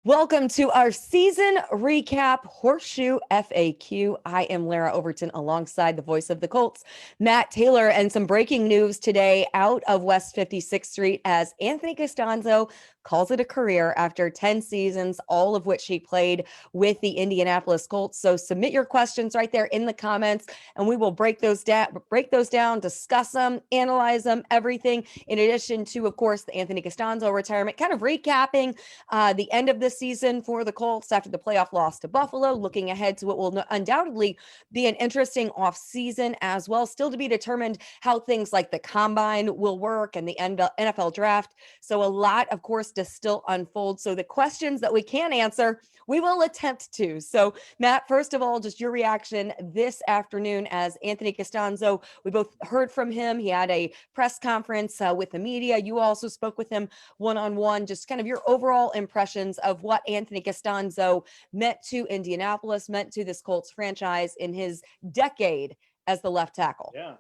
Welcome to our season recap Horseshoe FAQ. I am Larra Overton alongside the voice of the Colts, Matt Taylor, and some breaking news today out of West 56th Street as Anthony Castonzo calls it a career after 10 seasons, all of which he played with the Indianapolis Colts. So submit your questions right there in the comments, and we will break those down, discuss them, analyze them, everything. In addition to, of course, the Anthony Castonzo retirement, kind of recapping the end of the season for the Colts after the playoff loss to Buffalo, looking ahead to what will undoubtedly be an interesting offseason as well. Still to be determined how things like the combine will work and the NFL draft. So a lot, of course, to still unfold. So the questions that we can answer, we will attempt to. So Matt, first of all, just your reaction this afternoon as Anthony Castonzo, we both heard from him. He had a press conference with the media. You also spoke with him one-on-one, just kind of your overall impressions of what Anthony Castonzo meant to Indianapolis, meant to this Colts franchise in his decade as the left tackle. Yeah.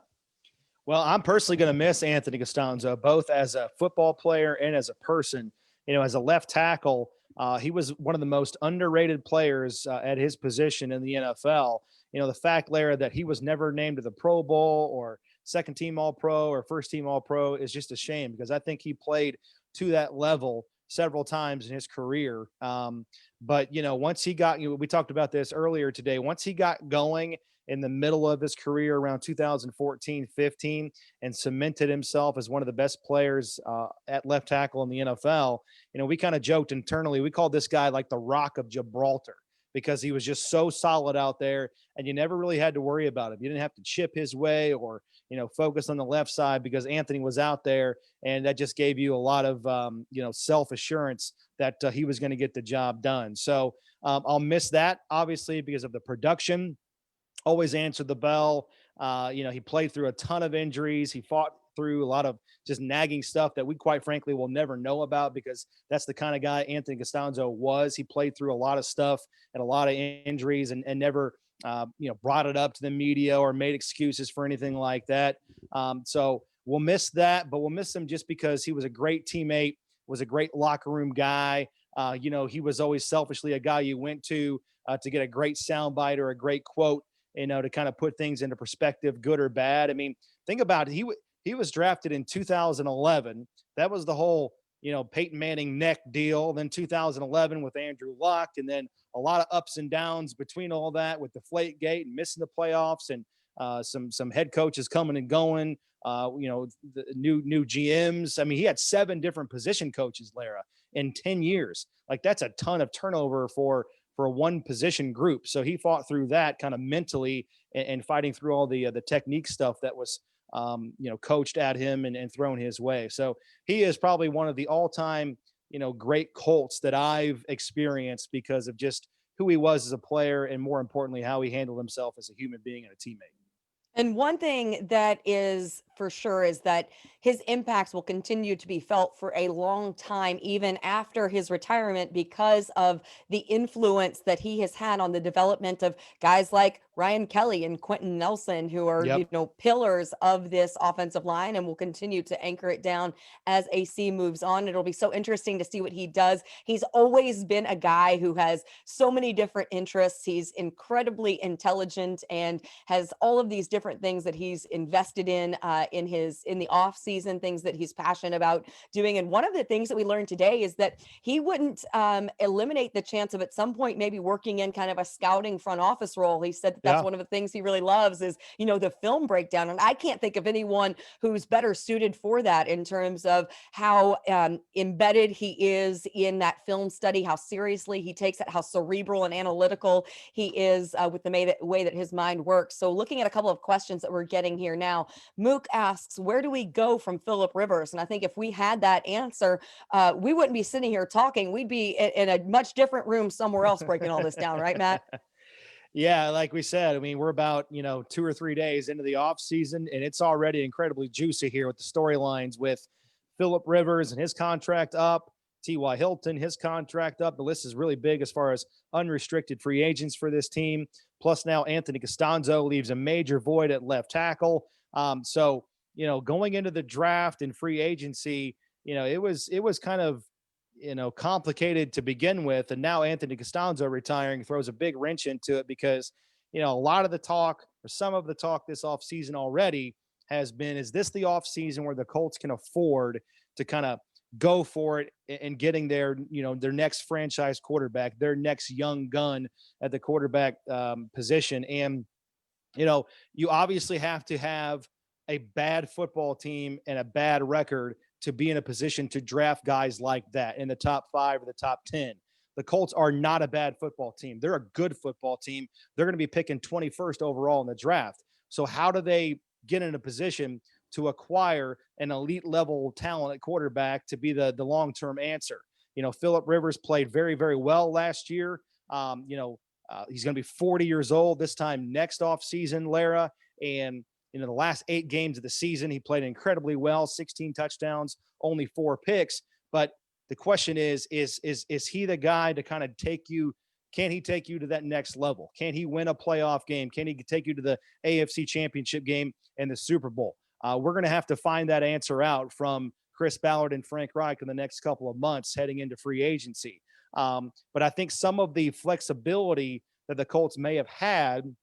Well, I'm personally going to miss Anthony Castonzo, both as a football player and as a person. As a left tackle, he was one of the most underrated players at his position in the NFL. The fact, Larry, that he was never named to the Pro Bowl or second team All-Pro or first team All-Pro is just a shame, because I think he played to that level several times in his career. But once he got, we talked about this earlier today, once he got going in the middle of his career around 2014-15 and cemented himself as one of the best players at left tackle in the NFL, we kind of joked internally, we called this guy like the Rock of Gibraltar, because he was just so solid out there and you never really had to worry about him. You didn't have to chip his way or, focus on the left side, because Anthony was out there, and that just gave you a lot of, self-assurance that he was going to get the job done. So I'll miss that, obviously, because of the production. Always answered the bell. He played through a ton of injuries. He fought through a lot of just nagging stuff that we quite frankly will never know about, because that's the kind of guy Anthony Castonzo was. He played through a lot of stuff and a lot of injuries, and never, brought it up to the media or made excuses for anything like that. So we'll miss that, but we'll miss him just because he was a great teammate, was a great locker room guy. He was always selfishly a guy you went to get a great soundbite or a great quote, to kind of put things into perspective, good or bad. I mean, think about it. He was drafted in 2011. That was the whole, Peyton Manning neck deal. Then 2011 with Andrew Luck, and then a lot of ups and downs between all that with Deflategate and missing the playoffs, and some head coaches coming and going. The new GMs. I mean, he had 7 different position coaches, Larra, in 10 years. Like, that's a ton of turnover for one position group. So he fought through that kind of mentally, and fighting through all the technique stuff that was, coached at him and thrown his way. So he is probably one of the all-time, great Colts that I've experienced, because of just who he was as a player, and more importantly, how he handled himself as a human being and a teammate. And one thing that is for sure is that his impacts will continue to be felt for a long time, even after his retirement, because of the influence that he has had on the development of guys like Ryan Kelly and Quentin Nelson, who are, Yep. pillars of this offensive line, and will continue to anchor it down as AC moves on. It'll be so interesting to see what he does. He's always been a guy who has so many different interests. He's incredibly intelligent and has all of these different things that he's invested in the off season, things that he's passionate about doing. And one of the things that we learned today is that he wouldn't eliminate the chance of at some point maybe working in kind of a scouting front office role. He said that that's Yeah. one of the things he really loves is, the film breakdown. And I can't think of anyone who's better suited for that in terms of how embedded he is in that film study, how seriously he takes it, how cerebral and analytical he is with the way that his mind works. So looking at a couple of questions that we're getting here now, Mook asks, where do we go from Phillip Rivers? And I think if we had that answer, we wouldn't be sitting here talking. We'd be in a much different room somewhere else breaking all this down, right, Matt? Yeah, like we said, I mean, we're about, 2 or 3 days into the off season, and it's already incredibly juicy here with the storylines with Phillip Rivers and his contract up, T.Y. Hilton, his contract up. The list is really big as far as unrestricted free agents for this team. Plus now Anthony Castonzo leaves a major void at left tackle. Going into the draft and free agency, it was kind of complicated to begin with. And now Anthony Castonzo retiring throws a big wrench into it because, a lot of the talk or some of the talk this offseason already has been, is this the offseason where the Colts can afford to kind of go for it and getting their next franchise quarterback, their next young gun at the quarterback position. And, you obviously have to have a bad football team and a bad record to be in a position to draft guys like that in the top 5 or the top 10. The Colts are not a bad football team. They're a good football team. They're going to be picking 21st overall in the draft. So how do they get in a position to acquire an elite level talent at quarterback to be the long-term answer? Phillip Rivers played very, very well last year. He's going to be 40 years old this time next offseason, Larra. And the last 8 games of the season, he played incredibly well, 16 touchdowns, only 4 picks. But the question is he the guy to kind of can he take you to that next level? Can he win a playoff game? Can he take you to the AFC Championship game and the Super Bowl? We're going to have to find that answer out from Chris Ballard and Frank Reich in the next couple of months heading into free agency. But I think some of the flexibility that the Colts may have had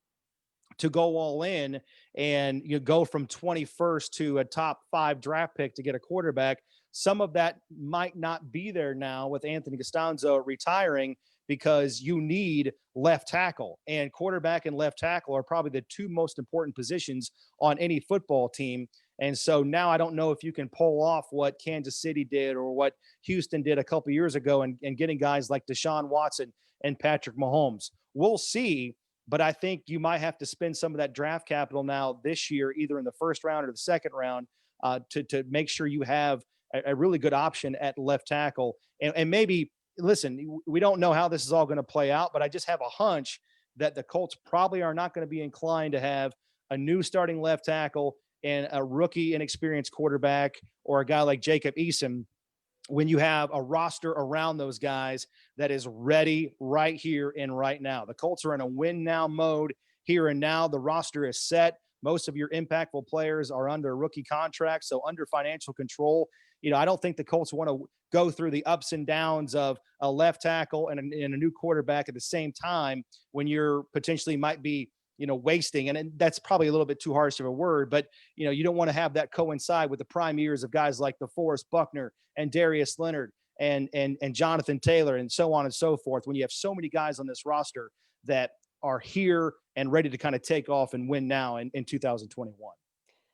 to go all in and go from 21st to a top 5 draft pick to get a quarterback, some of that might not be there now with Anthony Castonzo retiring, because you need left tackle, and quarterback and left tackle are probably the 2 most important positions on any football team. And so now I don't know if you can pull off what Kansas City did or what Houston did a couple years ago and getting guys like Deshaun Watson and Patrick Mahomes. We'll see. But I think you might have to spend some of that draft capital now this year, either in the first round or the second round, to make sure you have a really good option at left tackle. And maybe, listen, we don't know how this is all going to play out, but I just have a hunch that the Colts probably are not going to be inclined to have a new starting left tackle and a rookie inexperienced quarterback or a guy like Jacob Eason, when you have a roster around those guys that is ready right here and right now. The Colts are in a win now mode here and now. The roster is set. Most of your impactful players are under rookie contracts, so under financial control. I don't think the Colts want to go through the ups and downs of a left tackle and a new quarterback at the same time when you're potentially might be wasting, and that's probably a little bit too harsh of a word, but you don't want to have that coincide with the prime years of guys like DeForest Buckner and Darius Leonard and Jonathan Taylor and so on and so forth, when you have so many guys on this roster that are here and ready to kind of take off and win now in 2021.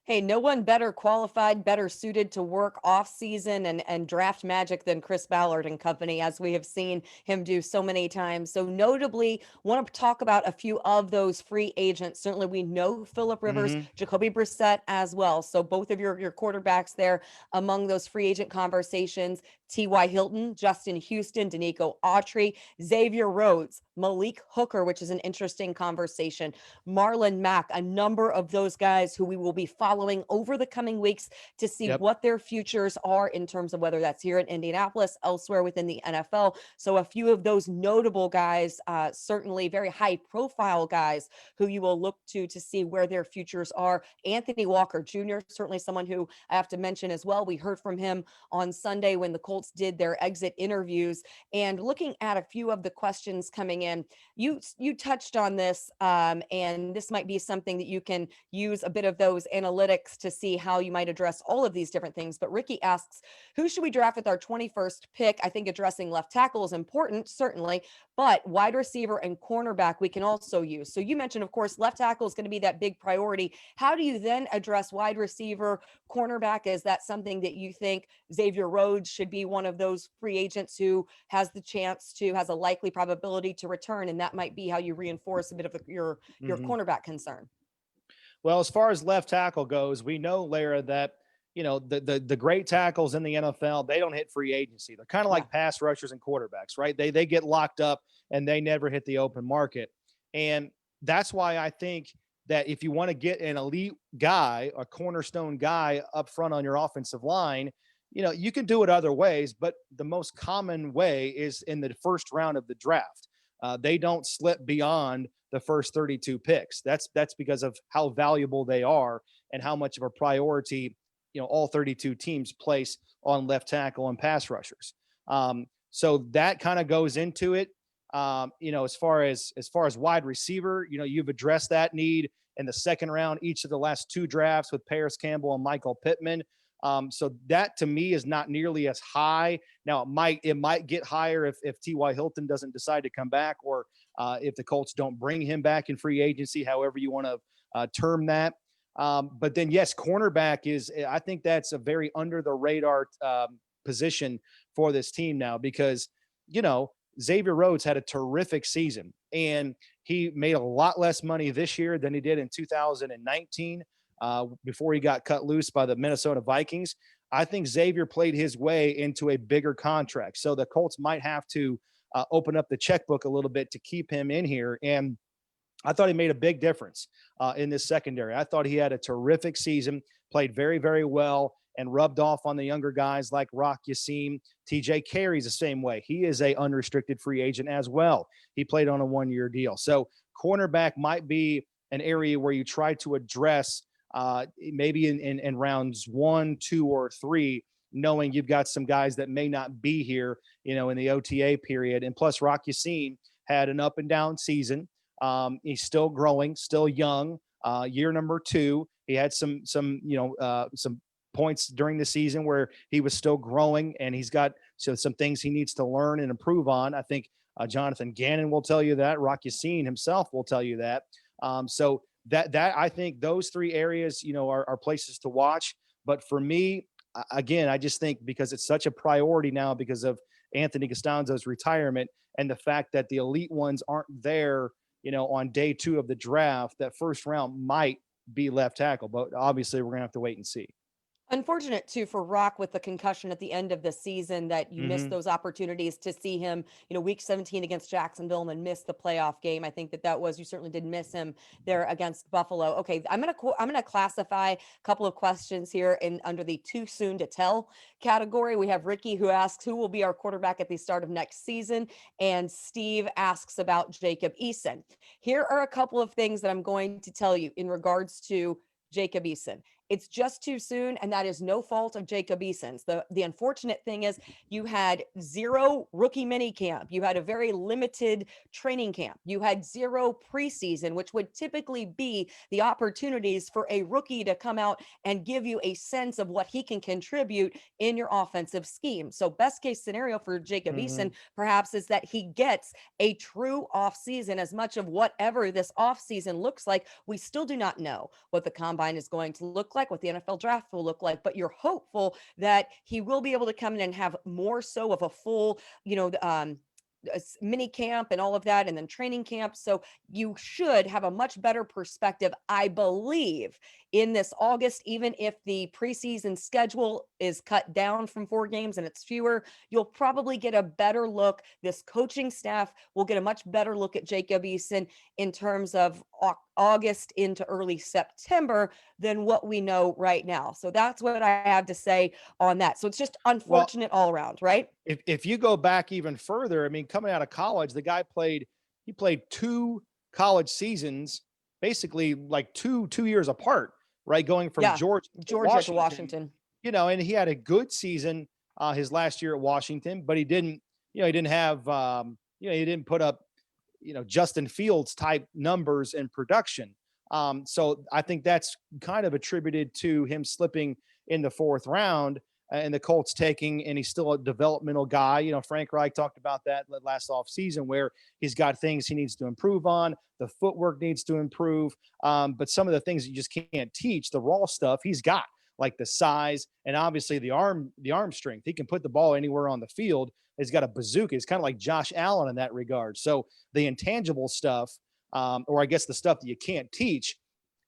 Hey, no one better qualified, better suited to work off season and draft magic than Chris Ballard and company, as we have seen him do so many times. So notably, want to talk about a few of those free agents. Certainly, we know Phillip Rivers, Jacoby Brissett as well. So both of your quarterbacks there among those free agent conversations. T.Y. Hilton, Justin Houston, Danico Autry, Xavier Rhodes, Malik Hooker, which is an interesting conversation, Marlon Mack, a number of those guys who we will be following over the coming weeks to see what their futures are in terms of whether that's here in Indianapolis, elsewhere within the NFL. So a few of those notable guys, certainly very high profile guys who you will look to see where their futures are. Anthony Walker Jr., certainly someone who I have to mention as well. We heard from him on Sunday when the Colts did their exit interviews, and looking at a few of the questions coming in, you touched on this, and this might be something that you can use a bit of those analytics to see how you might address all of these different things. But Ricky asks, who should we draft with our 21st pick? I think addressing left tackle is important, certainly, but wide receiver and cornerback we can also use. So you mentioned, of course, left tackle is going to be that big priority. How do you then address wide receiver, cornerback? Is that something that you think Xavier Rhodes should be one of those free agents who has a likely probability to return, and that might be how you reinforce a bit of your cornerback concern? Well, as far as left tackle goes, we know, Larra, that the great tackles in the NFL, they don't hit free agency. They're kind of like pass rushers and quarterbacks, right? They get locked up and they never hit the open market. And that's why I think that if you want to get an elite guy, a cornerstone guy up front on your offensive line, you can do it other ways, but the most common way is in the first round of the draft. They don't slip beyond the first 32 picks. That's because of how valuable they are and how much of a priority all 32 teams place on left tackle and pass rushers. So that kind of goes into it. As far as wide receiver, you've addressed that need in the second round each of the last two drafts with Paris Campbell and Michael Pittman. So that to me is not nearly as high. Now it might get higher if T.Y. Hilton doesn't decide to come back, or if the Colts don't bring him back in free agency, however you want to term that. But then yes, cornerback I think that's a very under the radar position for this team now, because Xavier Rhodes had a terrific season, and he made a lot less money this year than he did in 2019 before he got cut loose by the Minnesota Vikings. I think Xavier played his way into a bigger contract. So the Colts might have to open up the checkbook a little bit to keep him in here. And I thought he made a big difference in this secondary. I thought he had a terrific season, played very, very well, and rubbed off on the younger guys like Rock Yassim. TJ Carey's the same way. He is a unrestricted free agent as well. He played on a one-year deal. So cornerback might be an area where you try to address maybe in rounds 1, 2, or 3, knowing you've got some guys that may not be here, in the OTA period. And plus Rock Yassim had an up and down season. He's still growing, still young. Year number 2, he had some points during the season where he was still growing, and he's got some things he needs to learn and improve on. I think Jonathan Gannon will tell you that. Rock Yassin himself will tell you that. So that I think those 3 areas, are places to watch. But for me, again, I just think because it's such a priority now because of Anthony Castonzo's retirement and the fact that the elite ones aren't there, on day 2 of the draft, that first round might be left tackle. But obviously we're going to have to wait and see. Unfortunate too for Rock with the concussion at the end of the season that you missed Mm-hmm. those opportunities to see him, week 17 against Jacksonville and then miss the playoff game. I think that was, you certainly did miss him there against Buffalo. Okay, I'm going to classify a couple of questions here in under the too soon to tell category. We have Ricky who asks who will be our quarterback at the start of next season, and Steve asks about Jacob Eason. Here are a couple of things that I'm going to tell you in regards to Jacob Eason. It's just too soon, and that is no fault of Jacob Eason's. The unfortunate thing is you had 0 rookie mini camp. You had a very limited training camp. You had 0 preseason, which would typically be the opportunities for a rookie to come out and give you a sense of what he can contribute in your offensive scheme. So best case scenario for Jacob Mm-hmm. Eason perhaps is that he gets a true offseason. As much of whatever this offseason looks like, we still do not know what the combine is going to look like, what the NFL draft will look like, but you're hopeful that he will be able to come in and have more so of a full, mini camp and all of that, and then training camp. So you should have a much better perspective, I believe, in this August. Even if the preseason schedule is cut down from 4 games and it's fewer, you'll probably get a better look. This coaching staff will get a much better look at Jacob Eason in terms of August into early September than what we know right now. So that's what I have to say on that. So it's just Well, unfortunate all around, right? if you go back even further, I mean, coming out of college, the guy played 2 college seasons, basically like two years apart, right? Going from Yeah. Georgia to Georgia to Washington, Washington. and he had a good season his last year at Washington, but he didn't have, he didn't put up, Justin Fields type numbers and production. So I think that's kind of attributed to him slipping in the 4th round and the Colts taking, and he's still a developmental guy. Frank Reich talked about that last offseason, where he's got things he needs to improve on. The footwork needs to improve. But some of the things you just can't teach, the raw stuff he's got, like the size and obviously the arm strength. He can put the ball anywhere on the field. He's got a bazooka. He's kind of like Josh Allen in that regard. So the intangible stuff, or I guess the stuff that you can't teach,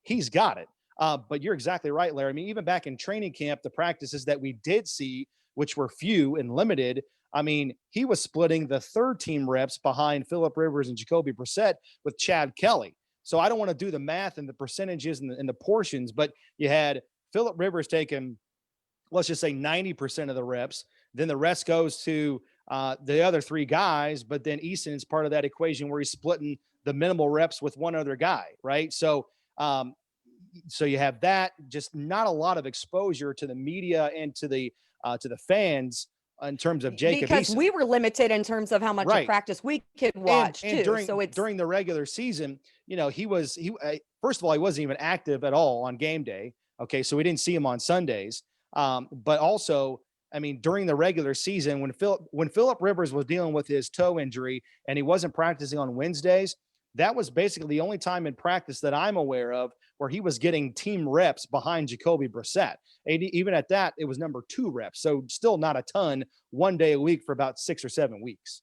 he's got it. But you're exactly right, Larry. I mean, even back in training camp, the practices that we did see, which were few and limited, I mean, he was splitting the 3rd team reps behind Phillip Rivers and Jacoby Brissett with Chad Kelly. So I don't want to do the math and the percentages and the portions, but you had Phillip Rivers taking, let's just say 90% of the reps. Then the rest goes to the other 3 guys. But then Eason is part of that equation where he's splitting the minimal reps with one other guy, right? So you have that, just not a lot of exposure to the media and to the fans in terms of Jacob because Eason. we were limited in terms of how much of Right. practice we could watch And too. So it's during the regular season, first of all, he wasn't even active at all on game day. Okay. So we didn't see him on Sundays. But also, I mean, during the regular season, when Philip Rivers was dealing with his toe injury and he wasn't practicing on Wednesdays, that was basically the only time in practice that I'm aware of where he was getting team reps behind Jacoby Brissett. And even at that, it was number 2 reps. So still not a ton, one day a week for about 6 or 7 weeks.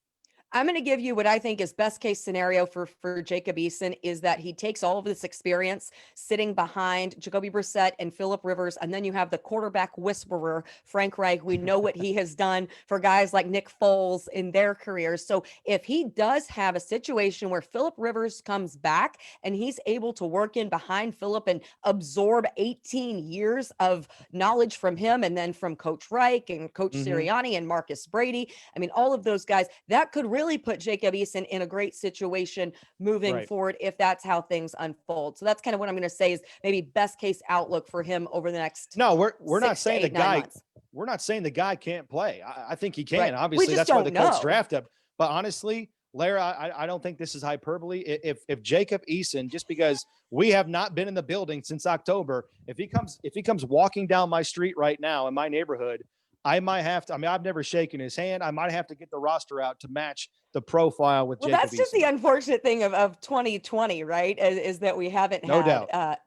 I'm going to give you what I think is best case scenario for Jacob Eason is that he takes all of this experience sitting behind Jacoby Brissett and Philip Rivers, and then you have the quarterback whisperer, Frank Reich. We know what he has done for guys like Nick Foles in their careers. So if he does have a situation where Philip Rivers comes back and he's able to work in behind Philip and absorb 18 years of knowledge from him and then from Coach Reich and Coach Sirianni and Marcus Brady, I mean, all of those guys, that could really put Jacob Eason in a great situation moving forward if that's how things unfold. So that's kind of what I'm going to say is maybe best case outlook for him over the next. No, we're not saying the guy. Months. We're not saying the guy can't play. I think he can. Right. Obviously, that's why the Colts draft him. But honestly, Larra, I don't think this is hyperbole. If Jacob Eason, just because we have not been in the building since October, if he comes walking down my street right now in my neighborhood, I might have to. I mean, I've never shaken his hand. I might have to get the roster out to match the profile with Jacob Eason. That's just the unfortunate thing of 2020, right? Is that we haven't had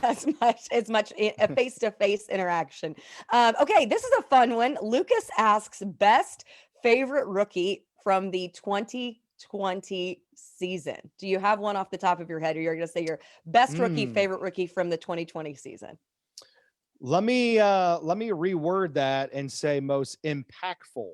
as much face-to-face interaction. Okay, this is a fun one. Lucas asks best favorite rookie from the 2020 season. Do you have one off the top of your head, or you're going to say your best rookie, favorite rookie from the 2020 season? Let me reword that and say most impactful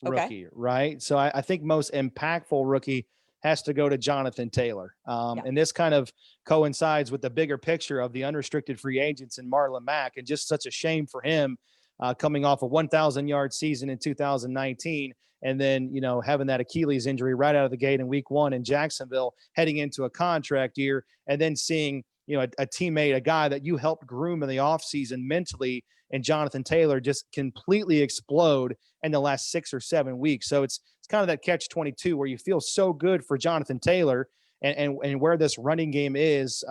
rookie, right? So I think most impactful rookie has to go to Jonathan Taylor. And this kind of coincides with the bigger picture of the unrestricted free agents and Marlon Mack, and just such a shame for him coming off a 1,000-yard season in 2019. And then, having that Achilles injury right out of the gate in week 1 in Jacksonville, heading into a contract year, and then seeing, a teammate, a guy that you helped groom in the offseason mentally, and Jonathan Taylor just completely explode in the last 6 or 7 weeks. So it's kind of that catch-22 where you feel so good for Jonathan Taylor and where this running game is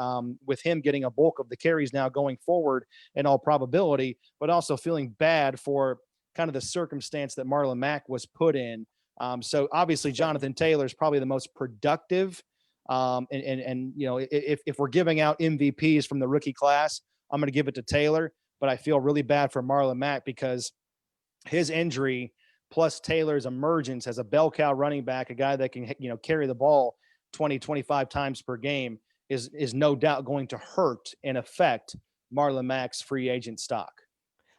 with him getting a bulk of the carries now going forward in all probability, but also feeling bad for kind of the circumstance that Marlon Mack was put in. So obviously Jonathan Taylor is probably the most productive. If we're giving out MVPs from the rookie class, I'm going to give it to Taylor, but I feel really bad for Marlon Mack because his injury plus Taylor's emergence as a bell cow running back, a guy that can, carry the ball 20, 25 times per game is no doubt going to hurt and affect Marlon Mack's free agent stock.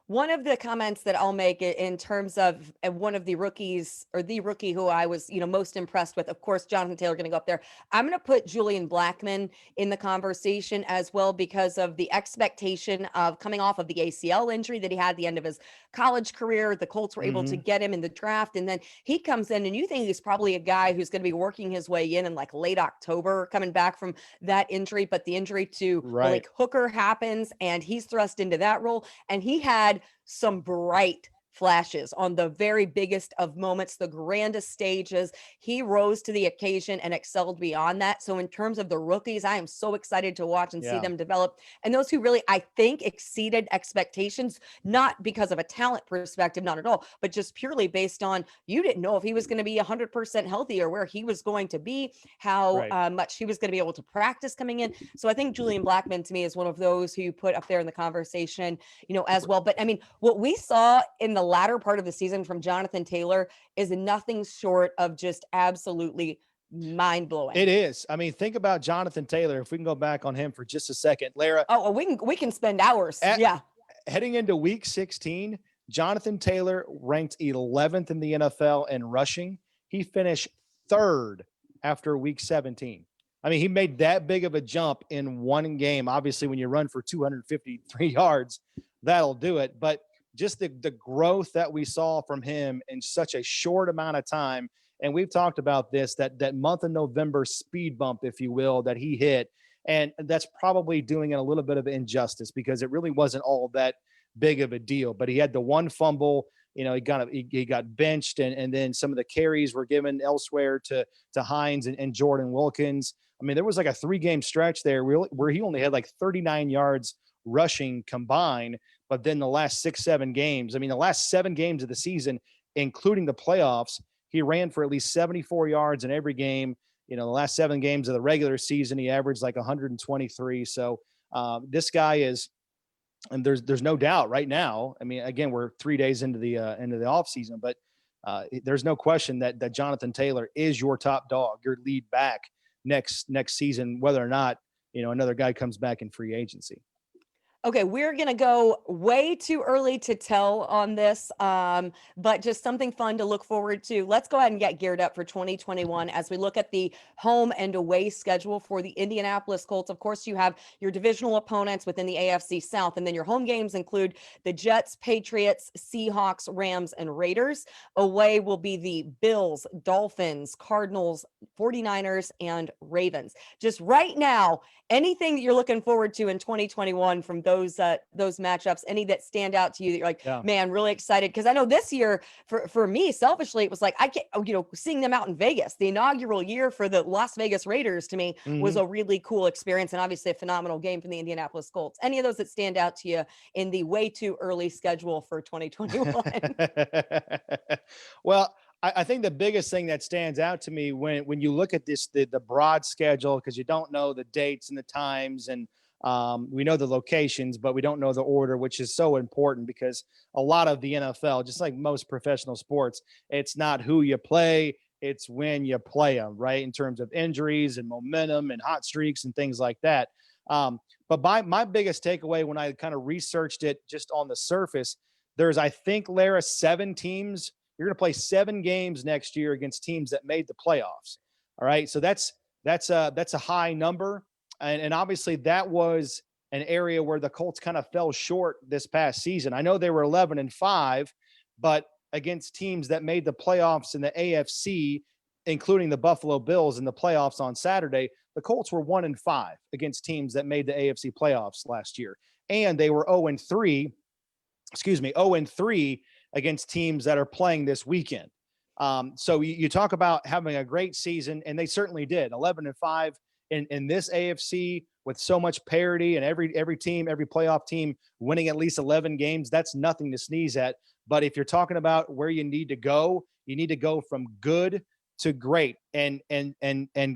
One of the comments that I'll make in terms of one of the rookies, or the rookie who I was, most impressed with, of course, Jonathan Taylor going to go up there. I'm going to put Julian Blackmon in the conversation as well because of the expectation of coming off of the ACL injury that he had at the end of his college career. The Colts were able to get him in the draft, and then he comes in, and you think he's probably a guy who's going to be working his way in like late October, coming back from that injury. But the injury to Malik Hooker happens, and he's thrust into that role, and he had some bright flashes on the very biggest of moments, the grandest stages. He rose to the occasion and excelled beyond that. So in terms of the rookies, I am so excited to watch and see them develop. And those who really, I think, exceeded expectations, not because of a talent perspective, not at all, but just purely based on you didn't know if he was going to be 100% healthy or where he was going to be, how much he was going to be able to practice coming in. So I think Julian Blackmon to me is one of those who you put up there in the conversation, as well. But I mean, what we saw in the latter part of the season from Jonathan Taylor is nothing short of just absolutely mind-blowing. It is. I mean, think about Jonathan Taylor. If we can go back on him for just a second, Larra. Oh, we can spend hours. Heading into week 16, Jonathan Taylor ranked 11th in the NFL in rushing. He finished 3rd after week 17. I mean, he made that big of a jump in one game. Obviously, when you run for 253 yards, that'll do it. But just the growth that we saw from him in such a short amount of time. And we've talked about this, that month of November speed bump, if you will, that he hit. And that's probably doing it a little bit of injustice because it really wasn't all that big of a deal. But he had the one fumble he got benched, and then some of the carries were given elsewhere to Hines and Jordan Wilkins. I mean, there was like a 3-game stretch there where he only had like 39 yards rushing combined. But then the last 6, 7 games, I mean, the last 7 games of the season, including the playoffs, he ran for at least 74 yards in every game. The last 7 games of the regular season, he averaged like 123. So this guy is, and there's no doubt right now. I mean, again, we're 3 days into the off season, but there's no question that Jonathan Taylor is your top dog, your lead back next season, whether or not another guy comes back in free agency. Okay, we're going to go way too early to tell on this, but just something fun to look forward to. Let's go ahead and get geared up for 2021 as we look at the home and away schedule for the Indianapolis Colts. Of course, you have your divisional opponents within the AFC South, and then your home games include the Jets, Patriots, Seahawks, Rams, and Raiders. Away will be the Bills, Dolphins, Cardinals, 49ers, and Ravens. Just right now, anything that you're looking forward to in 2021 from those matchups, any that stand out to you that you're like, man, really excited? Because I know this year for me, selfishly, it was like, I can't, seeing them out in Vegas, the inaugural year for the Las Vegas Raiders, to me was a really cool experience, and obviously a phenomenal game from the Indianapolis Colts. Any of those that stand out to you in the way too early schedule for 2021? Well, I think the biggest thing that stands out to me when you look at the broad schedule, because you don't know the dates and the times, and we know the locations, but we don't know the order, which is so important because a lot of the NFL, just like most professional sports, it's not who you play, it's when you play them, right? In terms of injuries and momentum and hot streaks and things like that. But my biggest takeaway when I kind of researched it just on the surface, there's, I think, Larra, 7 teams. You're going to play 7 games next year against teams that made the playoffs. All right. So that's a high number. And obviously that was an area where the Colts kind of fell short this past season. I know they were 11-5, but against teams that made the playoffs in the AFC, including the Buffalo Bills in the playoffs on Saturday, the Colts were 1-5 against teams that made the AFC playoffs last year. And they were 0-3 against teams that are playing this weekend. So you talk about having a great season, and they certainly did. 11-5 in this AFC with so much parity, and every team, every playoff team winning at least 11 games. That's nothing to sneeze at. But if you're talking about where you need to go from good to great, and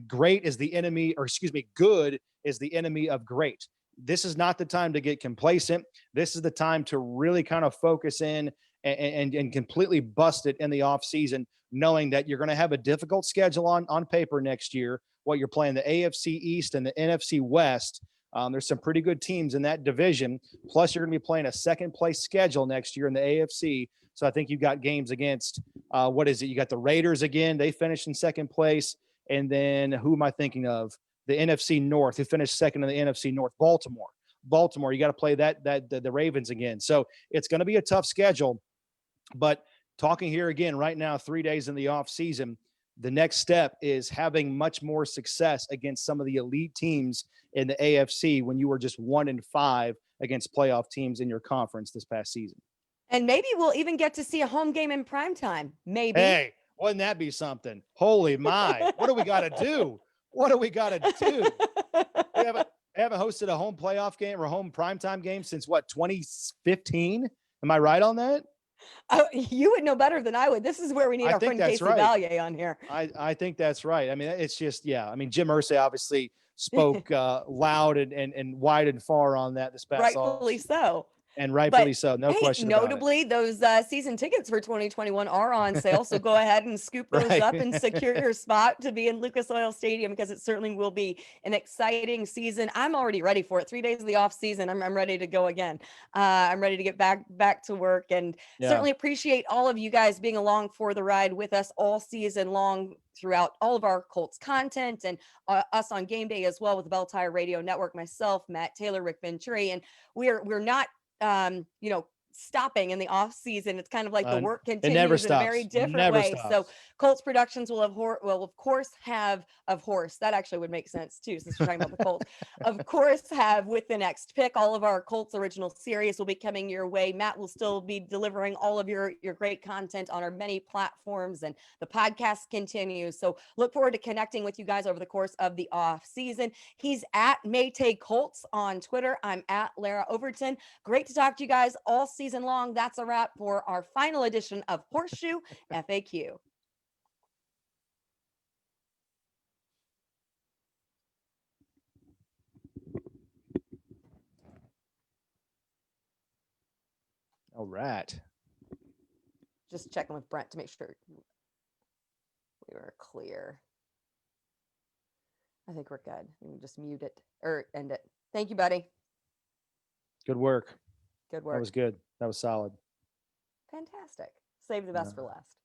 great is the enemy, or excuse me, good is the enemy of great. This is not the time to get complacent. This is the time to really kind of focus in and completely bust it in the off season, knowing that you're going to have a difficult schedule on paper next year. What you're playing, the AFC East and the NFC West. There's some pretty good teams in that division. Plus, you're going to be playing a second place schedule next year in the AFC. So I think you've got games against, what is it? You got the Raiders again. They finished in second place. And then who am I thinking of? The NFC North, who finished second in the NFC North, Baltimore. You got to play the Ravens again. So it's going to be a tough schedule. But talking here again right now, 3 days in the off season, the next step is having much more success against some of the elite teams in the AFC when you were just 1-5 against playoff teams in your conference this past season. And maybe we'll even get to see a home game in primetime. Maybe. Hey, wouldn't that be something? Holy my. What do we got to do? What do we got to do? We haven't hosted a home playoff game or home primetime game since what, 2015? Am I right on that? You would know better than I would. This is where we need our friend Casey Valier on here. I think that's right. I mean, it's just, yeah. I mean, Jim Irsay obviously spoke loud and wide and far on that this past rightfully so. And rightfully so, no question about it. Notably, those season tickets for 2021 are on sale, so go ahead and scoop those up and secure your spot to be in Lucas Oil Stadium, because it certainly will be an exciting season. I'm already ready for it. 3 days of the off season, I'm ready to go again. I'm ready to get back to work, and certainly appreciate all of you guys being along for the ride with us all season long throughout all of our Colts content, and us on game day as well with the Bell Tire Radio Network, myself, Matt Taylor, Rick Venturi, and we're not stopping in the off season. It's kind of like the work It never continues in a very stops. different Never way. stops. So Colts Productions will of course have that actually would make sense too, since you're talking about the Colts. Of course, have with the next pick, all of our Colts original series will be coming your way. Matt will still be delivering all of your great content on our many platforms, and the podcast continues. So look forward to connecting with you guys over the course of the off season. He's at Maytay Colts on Twitter. I'm at Larra Overton. Great to talk to you guys all season long. That's a wrap for our final edition of Horseshoe FAQ. All right. Just checking with Brent to make sure we were clear. I think we're good. We can just mute it or end it. Thank you, buddy. Good work. Good work. That was good. That was solid. Fantastic. Save the best for last.